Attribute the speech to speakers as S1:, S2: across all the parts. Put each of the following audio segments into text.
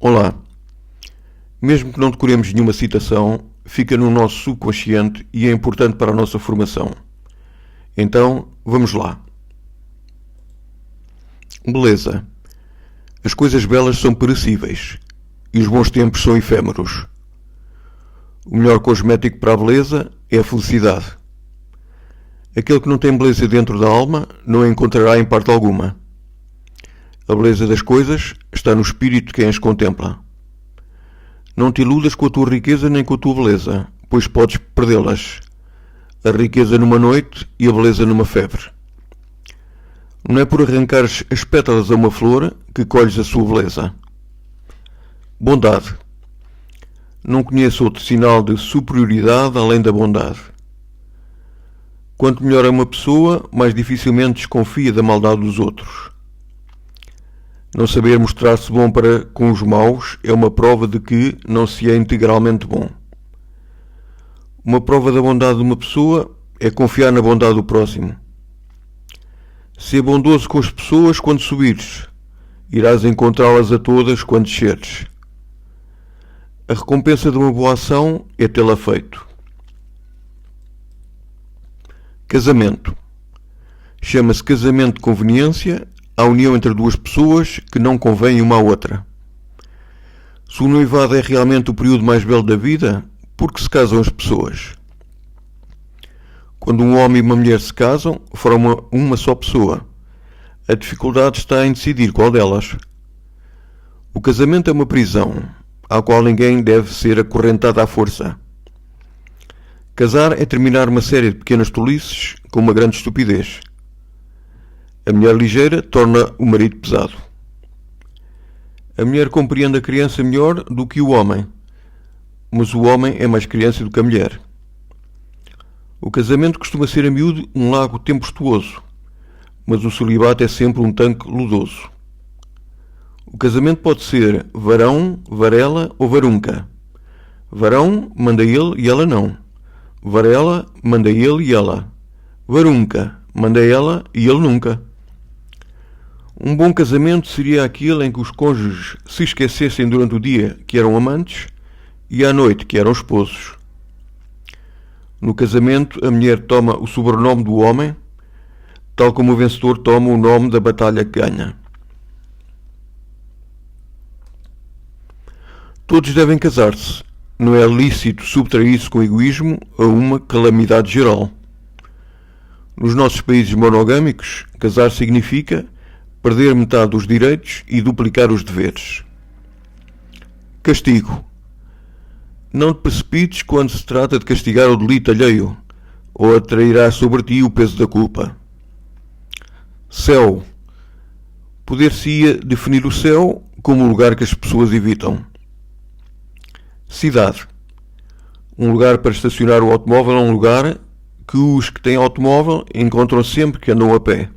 S1: Olá. Mesmo que não decoremos nenhuma citação, fica no nosso subconsciente e é importante para a nossa formação. Então, vamos lá. Beleza. As coisas belas são perecíveis e os bons tempos são efêmeros. O melhor cosmético para a beleza é a felicidade. Aquele que não tem beleza dentro da alma não a encontrará em parte alguma. A beleza das coisas está no espírito de quem as contempla. Não te iludas com a tua riqueza nem com a tua beleza, pois podes perdê-las. A riqueza numa noite e a beleza numa febre. Não é por arrancares as pétalas a uma flor que colhes a sua beleza. Bondade. Não conheço outro sinal de superioridade além da bondade. Quanto melhor é uma pessoa, mais dificilmente desconfia da maldade dos outros. Não saber mostrar-se bom para com os maus é uma prova de que não se é integralmente bom. Uma prova da bondade de uma pessoa é confiar na bondade do próximo. Ser bondoso com as pessoas quando subires, irás encontrá-las a todas quando desceres. A recompensa de uma boa ação é tê-la feito. Casamento. Chama-se casamento de conveniência a união entre duas pessoas que não convém uma à outra. Se o noivado é realmente o período mais belo da vida, por que se casam as pessoas? Quando um homem e uma mulher se casam, formam uma só pessoa. A dificuldade está em decidir qual delas. O casamento é uma prisão, à qual ninguém deve ser acorrentado à força. Casar é terminar uma série de pequenas tolices com uma grande estupidez. A mulher ligeira torna o marido pesado. A mulher compreende a criança melhor do que o homem, mas o homem é mais criança do que a mulher. O casamento costuma ser a miúdo um lago tempestuoso, mas o celibato é sempre um tanque lodoso. O casamento pode ser varão, varela ou varunca. Varão manda ele e ela não. Varela manda ele e ela. Varunca manda ela e ele nunca. Um bom casamento seria aquele em que os cônjuges se esquecessem durante o dia que eram amantes e à noite que eram esposos. No casamento, a mulher toma o sobrenome do homem, tal como o vencedor toma o nome da batalha que ganha. Todos devem casar-se. Não é lícito subtrair-se com egoísmo a uma calamidade geral. Nos nossos países monogâmicos, casar significa perder metade dos direitos e duplicar os deveres. Castigo. Não te precipites quando se trata de castigar o delito alheio, ou atrairá sobre ti o peso da culpa. Céu. Poder-se-ia definir o céu como um lugar que as pessoas evitam. Cidade. Um lugar para estacionar o automóvel é um lugar que os que têm automóvel encontram sempre que andam a pé.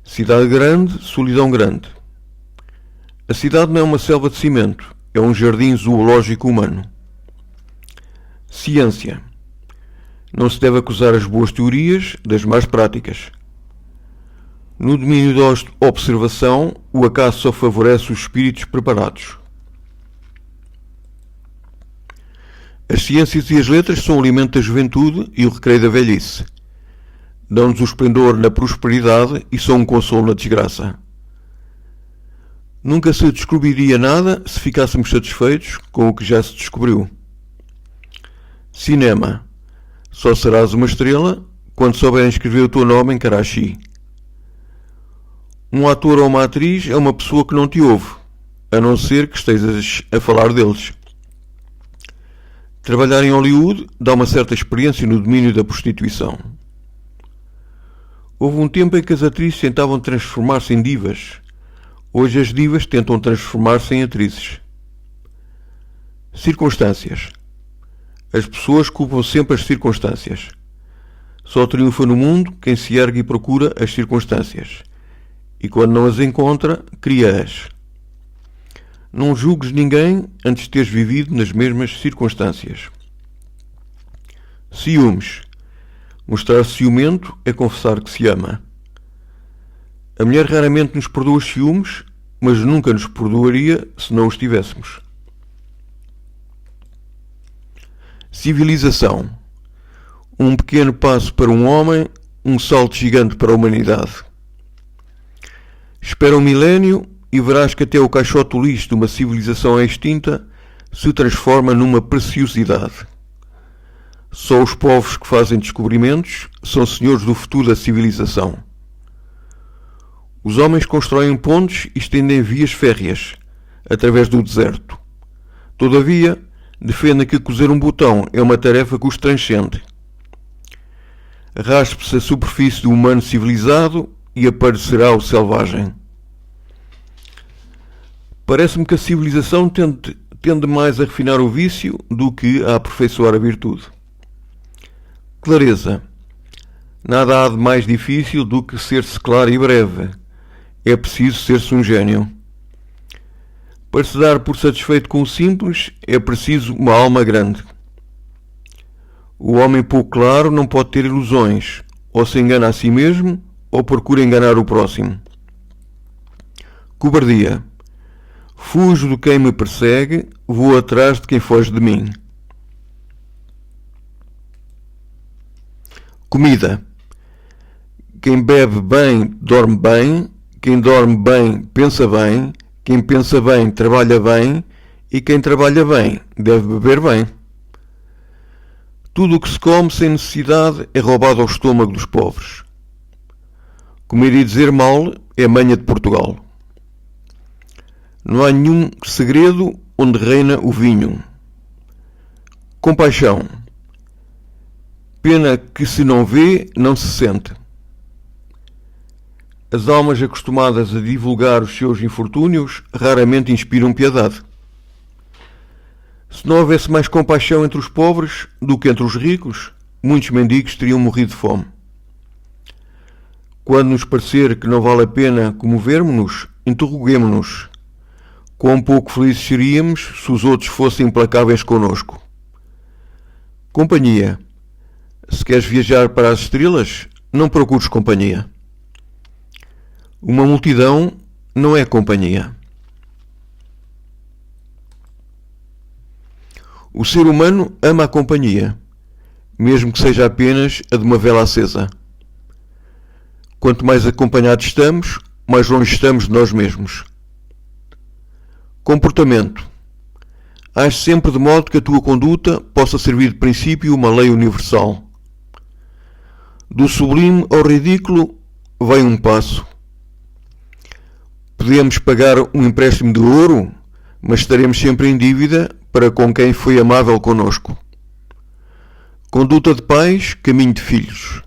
S1: Cidade grande, solidão grande. A cidade não é uma selva de cimento, é um jardim zoológico humano. Ciência. Não se deve acusar as boas teorias das más práticas. No domínio da observação, o acaso só favorece os espíritos preparados. As ciências e as letras são o alimento da juventude e o recreio da velhice. Dão-nos o esplendor na prosperidade e são um consolo na desgraça. Nunca se descobriria nada se ficássemos satisfeitos com o que já se descobriu. Cinema. Só serás uma estrela quando souberem escrever o teu nome em Karachi. Um ator ou uma atriz é uma pessoa que não te ouve, a não ser que estejas a falar deles. Trabalhar em Hollywood dá uma certa experiência no domínio da prostituição. Houve um tempo em que as atrizes tentavam transformar-se em divas. Hoje as divas tentam transformar-se em atrizes. Circunstâncias. As pessoas culpam sempre as circunstâncias. Só triunfa no mundo quem se ergue e procura as circunstâncias. E quando não as encontra, cria-as. Não julgues ninguém antes de teres vivido nas mesmas circunstâncias. Ciúmes. Mostrar-se ciumento é confessar que se ama. A mulher raramente nos perdoa os ciúmes, mas nunca nos perdoaria se não os tivéssemos. Civilização. Um pequeno passo para um homem, um salto gigante para a humanidade. Espera um milénio e verás que até o caixote do lixo de uma civilização extinta se transforma numa preciosidade. Só os povos que fazem descobrimentos são senhores do futuro da civilização. Os homens constroem pontes e estendem vias férreas através do deserto. Todavia, defendem que cozer um botão é uma tarefa que os transcende. Raspe-se a superfície do humano civilizado e aparecerá o selvagem. Parece-me que a civilização tende mais a refinar o vício do que a aperfeiçoar a virtude. Clareza. Nada há de mais difícil do que ser-se claro e breve. É preciso ser-se um gênio. Para se dar por satisfeito com o simples, é preciso uma alma grande. O homem pouco claro não pode ter ilusões, ou se engana a si mesmo, ou procura enganar o próximo. Cobardia. Fujo de quem me persegue, vou atrás de quem foge de mim. Comida. Quem bebe bem, dorme bem. Quem dorme bem, pensa bem. Quem pensa bem, trabalha bem. E quem trabalha bem, deve beber bem. Tudo o que se come sem necessidade é roubado ao estômago dos pobres. Comer e dizer mal é manha de Portugal. Não há nenhum segredo onde reina o vinho. Compaixão. Pena que se não vê, não se sente. As almas acostumadas a divulgar os seus infortúnios raramente inspiram piedade. Se não houvesse mais compaixão entre os pobres do que entre os ricos, muitos mendigos teriam morrido de fome. Quando nos parecer que não vale a pena comovermos-nos, interroguemo-nos. Quão pouco felizes seríamos se os outros fossem implacáveis connosco. Companhia. Se queres viajar para as estrelas, não procures companhia. Uma multidão não é companhia. O ser humano ama a companhia, mesmo que seja apenas a de uma vela acesa. Quanto mais acompanhados estamos, mais longe estamos de nós mesmos. Comportamento. Age sempre de modo que a tua conduta possa servir de princípio uma lei universal. Do sublime ao ridículo vai um passo. Podemos pagar um empréstimo de ouro, mas estaremos sempre em dívida para com quem foi amável conosco. Conduta de pais, caminho de filhos.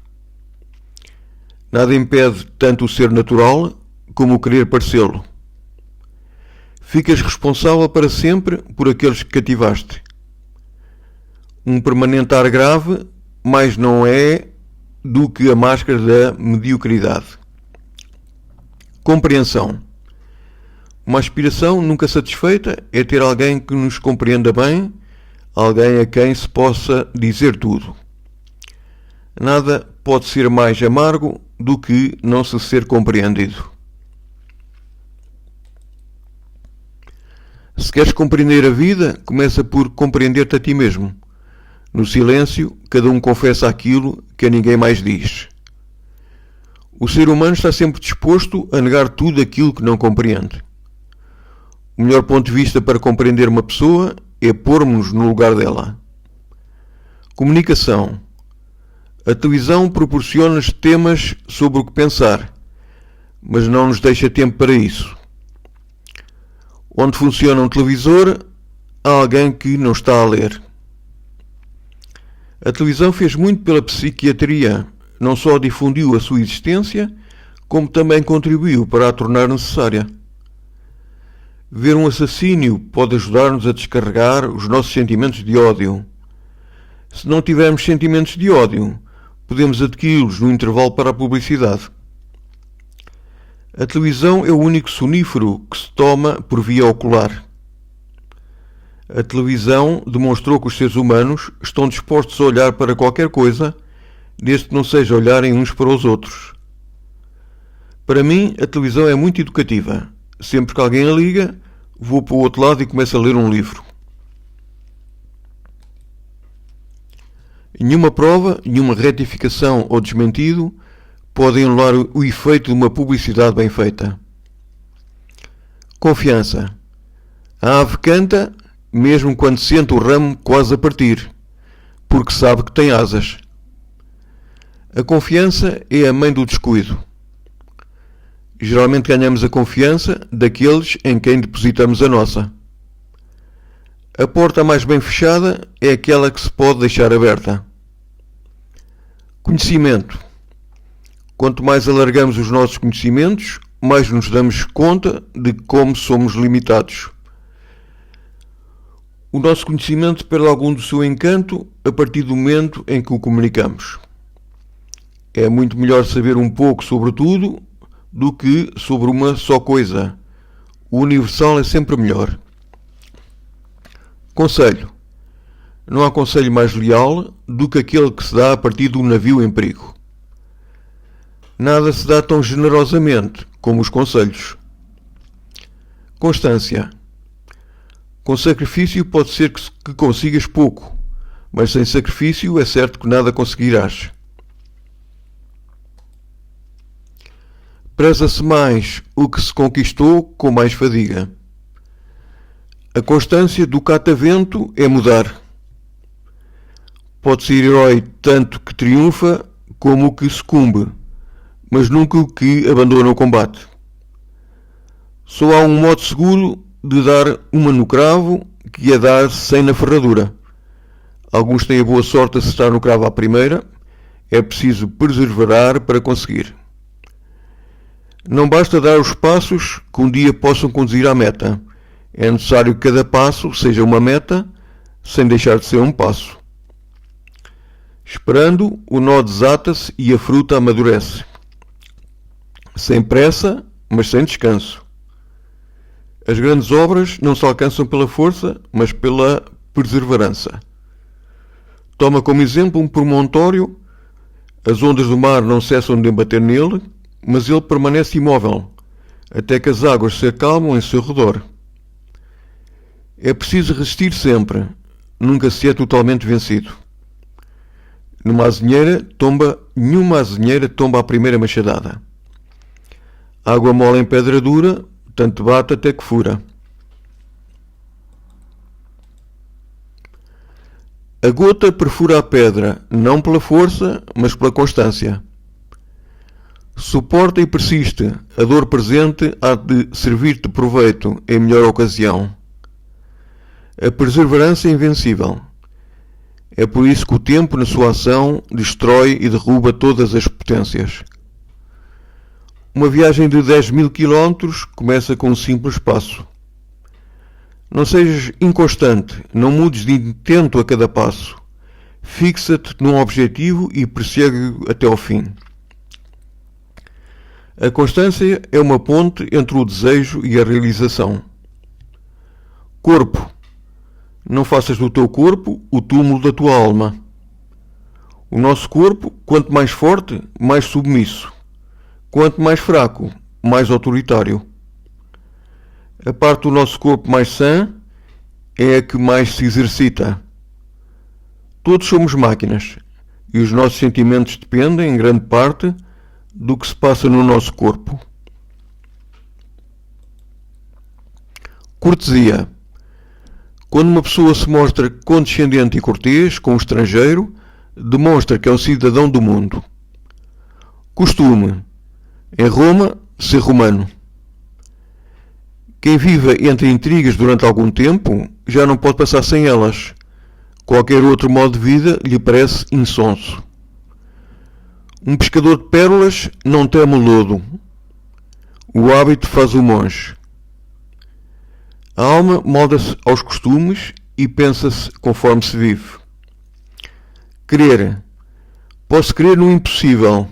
S1: Nada impede tanto o ser natural como o querer parecê-lo. Ficas responsável para sempre por aqueles que cativaste. Um permanente ar grave mais não é do que a máscara da mediocridade. Compreensão. Uma aspiração nunca satisfeita é ter alguém que nos compreenda bem, alguém a quem se possa dizer tudo. Nada pode ser mais amargo do que não se ser compreendido. Se queres compreender a vida, começa por compreender-te a ti mesmo. No silêncio, cada um confessa aquilo que a ninguém mais diz. O ser humano está sempre disposto a negar tudo aquilo que não compreende. O melhor ponto de vista para compreender uma pessoa é pormos-nos no lugar dela. Comunicação. A televisão proporciona-nos temas sobre o que pensar, mas não nos deixa tempo para isso. Onde funciona um televisor, há alguém que não está a ler. A televisão fez muito pela psiquiatria, não só difundiu a sua existência, como também contribuiu para a tornar necessária. Ver um assassínio pode ajudar-nos a descarregar os nossos sentimentos de ódio. Se não tivermos sentimentos de ódio, podemos adquiri-los no intervalo para a publicidade. A televisão é o único sonífero que se toma por via ocular. A televisão demonstrou que os seres humanos estão dispostos a olhar para qualquer coisa, desde que não seja olharem uns para os outros. Para mim, a televisão é muito educativa. sempre que alguém a liga, vou para o outro lado e começo a ler um livro. Nenhuma prova, nenhuma retificação ou desmentido podem anular o efeito de uma publicidade bem feita. Confiança. A ave canta mesmo quando sente o ramo quase a partir, porque sabe que tem asas. A confiança é a mãe do descuido. Geralmente ganhamos a confiança daqueles em quem depositamos a nossa. A porta mais bem fechada é aquela que se pode deixar aberta. Conhecimento. Quanto mais alargamos os nossos conhecimentos, mais nos damos conta de como somos limitados. O nosso conhecimento perde algum do seu encanto a partir do momento em que o comunicamos. É muito melhor saber um pouco sobre tudo do que sobre uma só coisa. O universal é sempre melhor. Conselho. Não há conselho mais leal do que aquele que se dá a partir de um navio em perigo. Nada se dá tão generosamente como os conselhos. Constância. Com sacrifício pode ser que consigas pouco, mas sem sacrifício é certo que nada conseguirás. Preza-se mais o que se conquistou com mais fadiga. A constância do catavento é mudar. Pode ser herói tanto que triunfa como o que sucumbe, mas nunca o que abandona o combate. Só há um modo seguro de dar uma no cravo, que é dar sem na ferradura. Alguns têm a boa sorte de acertar no cravo à primeira, é preciso perseverar para conseguir. Não basta dar os passos que um dia possam conduzir à meta. É necessário que cada passo seja uma meta, sem deixar de ser um passo. Esperando, o nó desata-se e a fruta amadurece. Sem pressa, mas sem descanso. As grandes obras não se alcançam pela força, mas pela perseverança. Toma como exemplo um promontório. As ondas do mar não cessam de embater nele, mas ele permanece imóvel, até que as águas se acalmam em seu redor. É preciso resistir sempre, nunca se é totalmente vencido. Nenhuma azinheira tomba à primeira machadada. Água mole em pedra dura, tanto bate até que fura. A gota perfura a pedra, não pela força, mas pela constância. Suporta e persiste, a dor presente há de servir-te de proveito em melhor ocasião. A perseverança é invencível. É por isso que o tempo, na sua ação, destrói e derruba todas as potências. Uma viagem de 10.000 km começa com um simples passo. Não sejas inconstante, não mudes de intento a cada passo. Fixa-te num objetivo e persegue-o até ao fim. A constância é uma ponte entre o desejo e a realização. Corpo. Não faças do teu corpo o túmulo da tua alma. O nosso corpo, quanto mais forte, mais submisso. Quanto mais fraco, mais autoritário. A parte do nosso corpo mais sã é a que mais se exercita. Todos somos máquinas e os nossos sentimentos dependem, em grande parte, do que se passa no nosso corpo. Cortesia. Quando uma pessoa se mostra condescendente e cortês com um estrangeiro, demonstra que é um cidadão do mundo. Costume. Em Roma, ser romano. Quem viva entre intrigas durante algum tempo já não pode passar sem elas. Qualquer outro modo de vida lhe parece insonso. Um pescador de pérolas não teme o lodo. O hábito faz o monge. A alma molda-se aos costumes e pensa-se conforme se vive. Crer. Posso crer no impossível,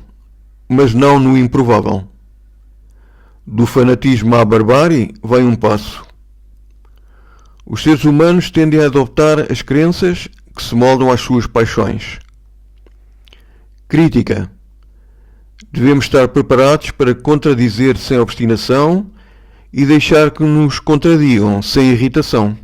S1: mas não no improvável. Do fanatismo à barbárie vai um passo. Os seres humanos tendem a adotar as crenças que se moldam às suas paixões. Crítica. Devemos estar preparados para contradizer sem obstinação e deixar que nos contradigam sem irritação.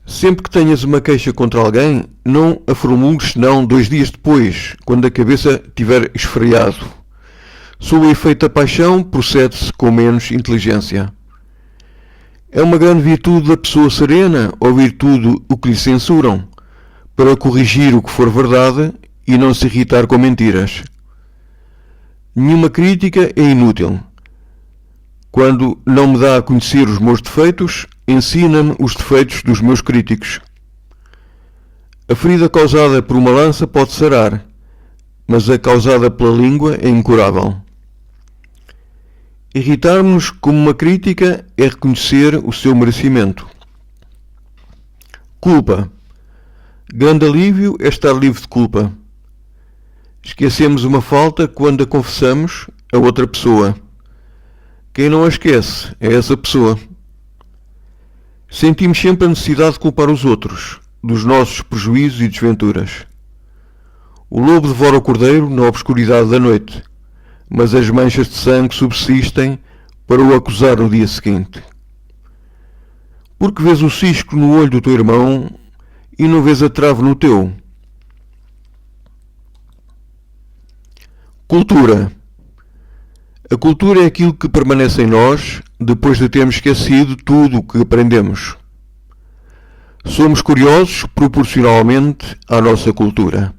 S1: Sempre que tenhas uma queixa contra alguém, não a formules senão 2 dias depois, quando a cabeça tiver esfriado. Sob o efeito da paixão, procede-se com menos inteligência. É uma grande virtude da pessoa serena ouvir tudo o que lhe censuram, para corrigir o que for verdade e não se irritar com mentiras. Nenhuma crítica é inútil. Quando não me dá a conhecer os meus defeitos, ensina-me os defeitos dos meus críticos. A ferida causada por uma lança pode sarar, mas a causada pela língua é incurável. Irritar-nos com uma crítica é reconhecer o seu merecimento. Culpa. Grande alívio é estar livre de culpa. Esquecemos uma falta quando a confessamos a outra pessoa. Quem não a esquece é essa pessoa. Sentimos sempre a necessidade de culpar os outros dos nossos prejuízos e desventuras. O lobo devora o cordeiro na obscuridade da noite, mas as manchas de sangue subsistem para o acusar no dia seguinte. Porque vês o cisco no olho do teu irmão e não vês a trave no teu? Cultura. A cultura é aquilo que permanece em nós depois de termos esquecido tudo o que aprendemos. Somos curiosos proporcionalmente à nossa cultura.